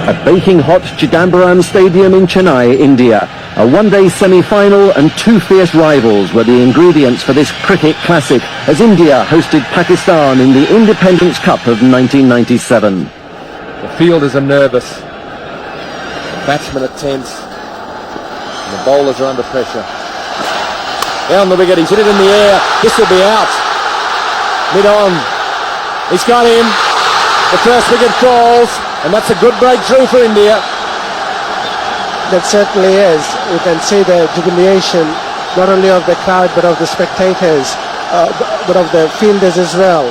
At baking hot Chidambaram Stadium in Chennai, India, a one-day semi-final and two fierce rivals were the ingredients for this cricket classic as India hosted Pakistan in the Independence Cup of 1997. The fielders are nervous, the batsmen are tense, and the bowlers are under pressure. Down the wicket, he's hit it in the air, this will be out. Mid-on, he's got him, the first wicket falls, and that's a good breakthrough for India. That certainly is. You can see the jubilation not only of the crowd but of the spectators, but of the fielders as well.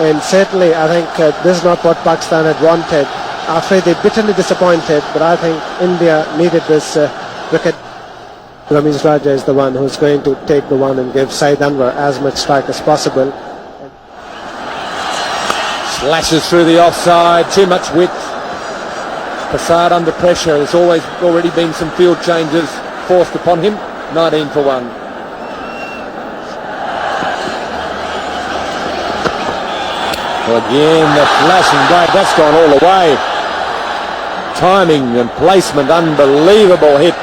And certainly I think this is not what Pakistan had wanted. I'm afraid they're bitterly disappointed, but I think India needed this wicket. Ramesh Raja is the one who's going to take the one and give Saeed Anwar as much strike as possible. Slashes through the offside, too much width. Saeed under pressure, there's already been some field changes forced upon him. 19 for 1. Well, again, the flashing blade, that's gone all the way. Timing and placement, unbelievable hit.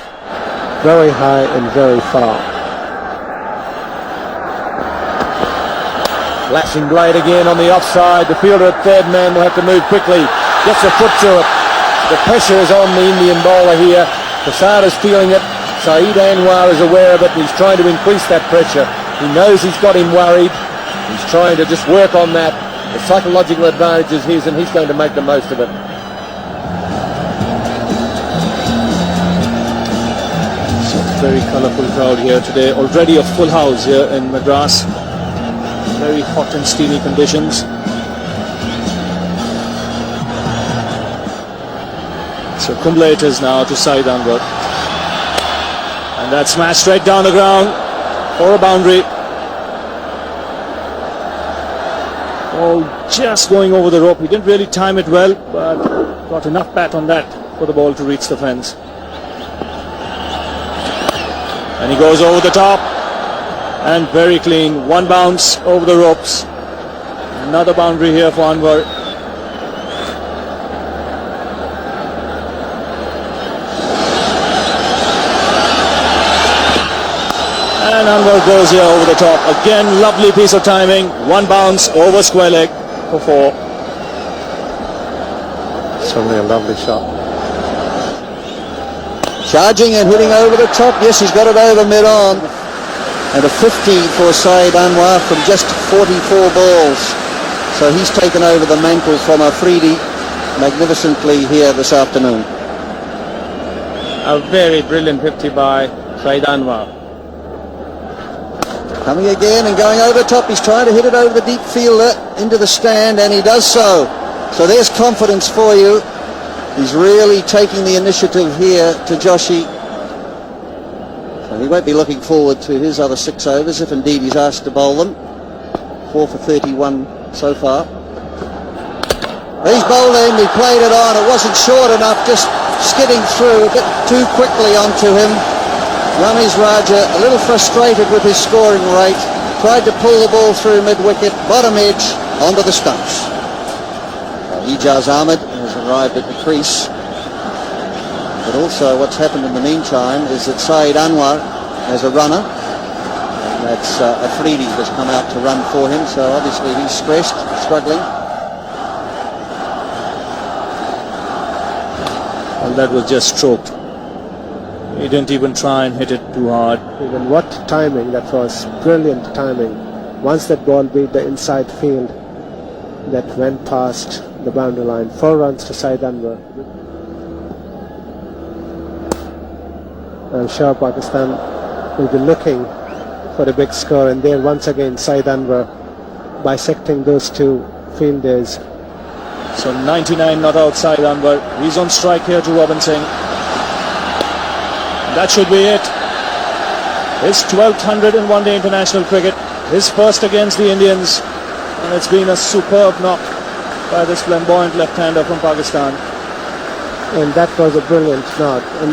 Very high and very far. Flashing blade again on the offside. The fielder at third man will have to move quickly. Gets a foot to it. The pressure is on the Indian bowler here. Saeed is feeling it. Saeed Anwar is aware of it. He's trying to increase that pressure. He knows he's got him worried. He's trying to just work on that. The psychological advantage is his, and he's going to make the most of it. It's a very colourful crowd here today. Already a full house here in Madras. Very hot and steamy conditions. So Kumble it is now to Saeed Anwar. And that smashed straight down the ground for a boundary. Oh, just going over the rope. He didn't really time it well, but got enough bat on that for the ball to reach the fence. And he goes over the top. And very clean. One bounce over the ropes. Another boundary here for Anwar. And Anwar goes here over the top. Again, lovely piece of timing. One bounce over square leg for 4. Certainly a lovely shot. Charging and hitting over the top. Yes, he's got it over mid-on. And a 50 for Saeed Anwar from just 44 balls. So he's taken over the mantle from Afridi magnificently here this afternoon. A very brilliant 50 by Saeed Anwar. Coming again and going over the top. He's trying to hit it over the deep fielder into the stand, and he does so. So there's confidence for you. He's really taking the initiative here to Joshi. So he won't be looking forward to his other 6 overs if indeed he's asked to bowl them. 4 for 31 so far. He's bowled in, he played it on. It wasn't short enough, just skidding through a bit too quickly onto him. Ramesh Raja a little frustrated with his scoring rate, tried to pull the ball through mid-wicket, bottom edge, onto the stumps. Ijaz Ahmed has arrived at the crease. But also what's happened in the meantime is that Saeed Anwar has a runner. And that's Afridi has come out to run for him, so obviously he's stressed, struggling. Well, that was just stroked. He didn't even try and hit it too hard. Even what timing, that was brilliant timing. Once that ball beat the inside field, that went past the boundary line. 4 runs to Saeed Anwar. I'm sure Pakistan will be looking for a big score, and there once again Saeed Anwar bisecting those two fielders. So 99 not out Saeed Anwar. He's on strike here to Robin Singh. That should be it. His 1200 in one-day international cricket. His first against the Indians. And it's been a superb knock by this flamboyant left-hander from Pakistan. And that was a brilliant knock. And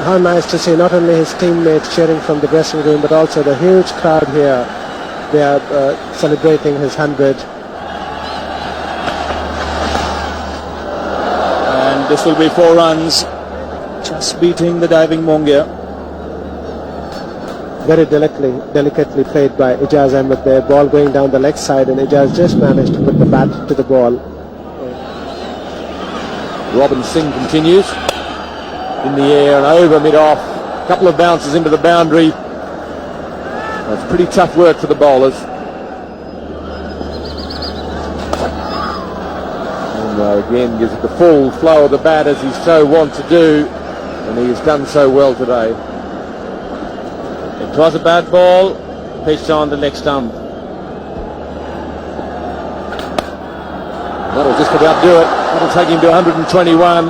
how nice to see not only his teammates cheering from the dressing room, but also the huge crowd here. They are celebrating his 100. And And this will be 4 runs. Just beating the diving Mongia. Very delicately played by Ijaz Ahmed there. Ball going down the leg side, and Ijaz just managed to put the bat to the ball. Robin Singh continues in the air and over mid-off. A couple of bounces into the boundary. That's pretty tough work for the bowlers. And again gives it the full flow of the bat as he so wants to do, and he has done so well today. It was a bad ball, pitched on the leg stump. That'll just about do it. That'll take him to 121.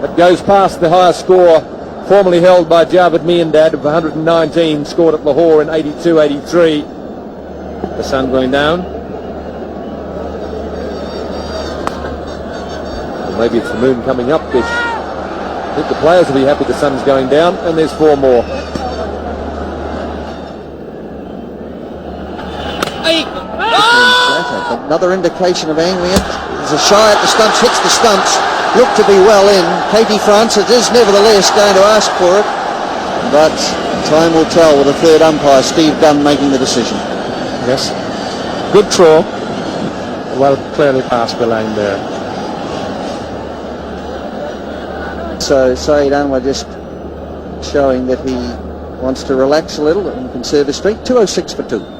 That goes past the highest score formerly held by Javed Miandad of 119, scored at Lahore in 82-83. The sun going down. Or maybe it's the moon coming up, Fish. I think the players will be happy the sun's going down, and there's 4 more. Another indication of angling. There's a shy at the stumps, hits the stumps, looked to be well in. Katie Francis is nevertheless going to ask for it, but time will tell with the third umpire, Steve Dunn, making the decision. Yes, good throw, well clearly past the line there. So Saeed Anwar just showing that he wants to relax a little and conserve his streak. 206 for 2.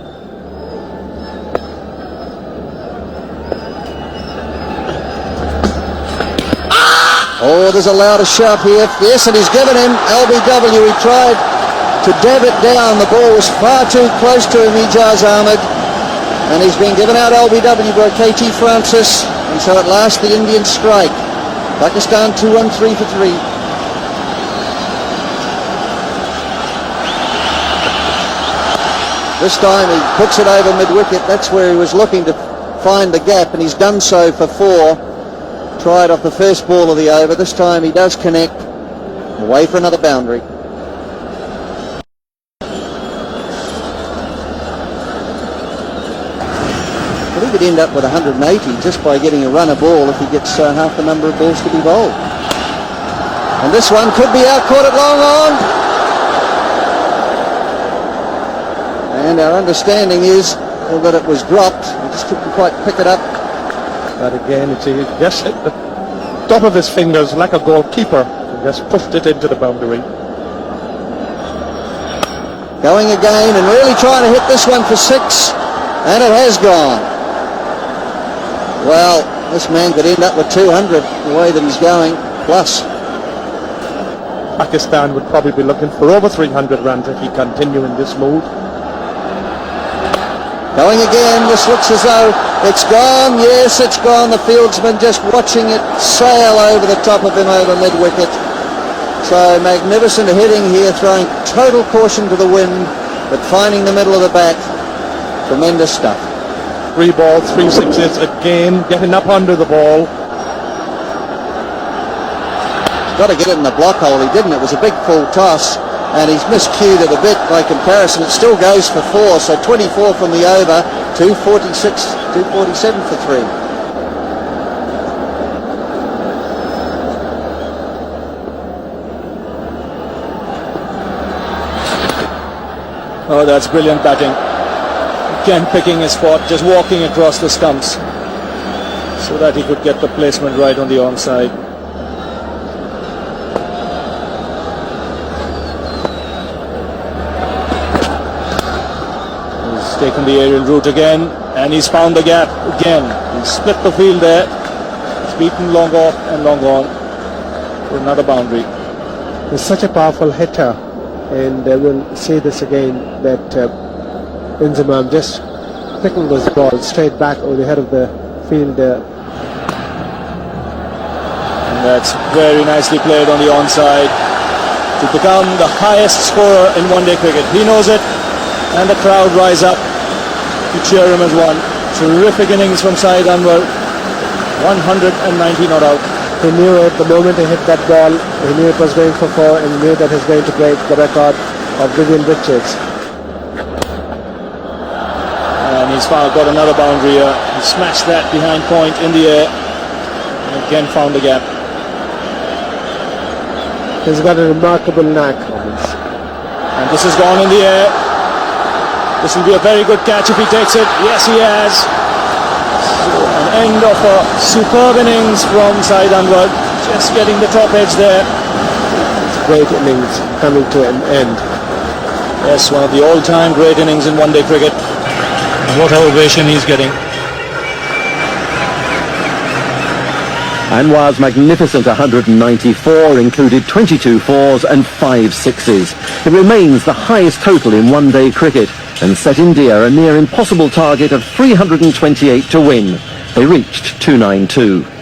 Oh, there's a louder shout here. Yes, and he's given him LBW. He tried to dab it down. The ball was far too close to him, Ijaz Ahmed. And he's been given out LBW by KT Francis. And so at last the Indians strike. Pakistan 2-1-3 for 3. This time he puts it over mid-wicket. That's where he was looking to find the gap, and he's done so for 4. Tried off the first ball of the over. This time he does connect. Away for another boundary. But he could end up with 180 just by getting a runner ball if he gets half the number of balls to be bowled. And this one could be out, caught it long on. And our understanding is that it was dropped. He just couldn't quite pick it up. But again, he just hit the top of his fingers like a goalkeeper and just pushed it into the boundary. Going again and really trying to hit this one for 6, and it has gone. Well, this man could end up with 200 the way that he's going, plus. Pakistan would probably be looking for over 300 runs if he continue in this mood. Going again, this looks as though it's gone. Yes, it's gone. The fieldsman just watching it sail over the top of him over mid-wicket. So magnificent hitting here, throwing total caution to the wind, but finding the middle of the bat. Tremendous stuff. 3 balls, 3 sixes again, getting up under the ball. He's got to get it in the block hole. He didn't. It was a big full toss. And he's miscued it a bit by comparison. It still goes for 4, so 24 from the over, 246, 247 for 3. Oh, that's brilliant batting. Again picking his spot, just walking across the stumps so that he could get the placement right on the onside. Taken the aerial route again, and he's found the gap again. He's split the field there. He's beaten long off and long on for another boundary. He's such a powerful hitter, and we'll see this again, that Inzamam just picking those balls straight back over the head of the field. And that's very nicely played on the onside to become the highest scorer in one-day cricket. He knows it, and the crowd rise up to cheer him as one. Terrific innings from Saeed Anwar. 190 not out. He knew it the moment he hit that ball. He knew it was going for 4, and he knew that he's going to break the record of Vivian Richards. And he's got another boundary here. He smashed that behind point in the air and again found the gap. He's got a remarkable knack. And this has gone in the air. This will be a very good catch if he takes it. Yes, he has. So an end of a superb innings from Saeed Anwar. Just getting the top edge there. Great innings coming to an end. Yes, one of the all-time great innings in one-day cricket. And what ovation he's getting. Anwar's magnificent 194 included 22 fours and 5 sixes. It remains the highest total in one-day cricket and set India a near impossible target of 328 to win. They reached 292.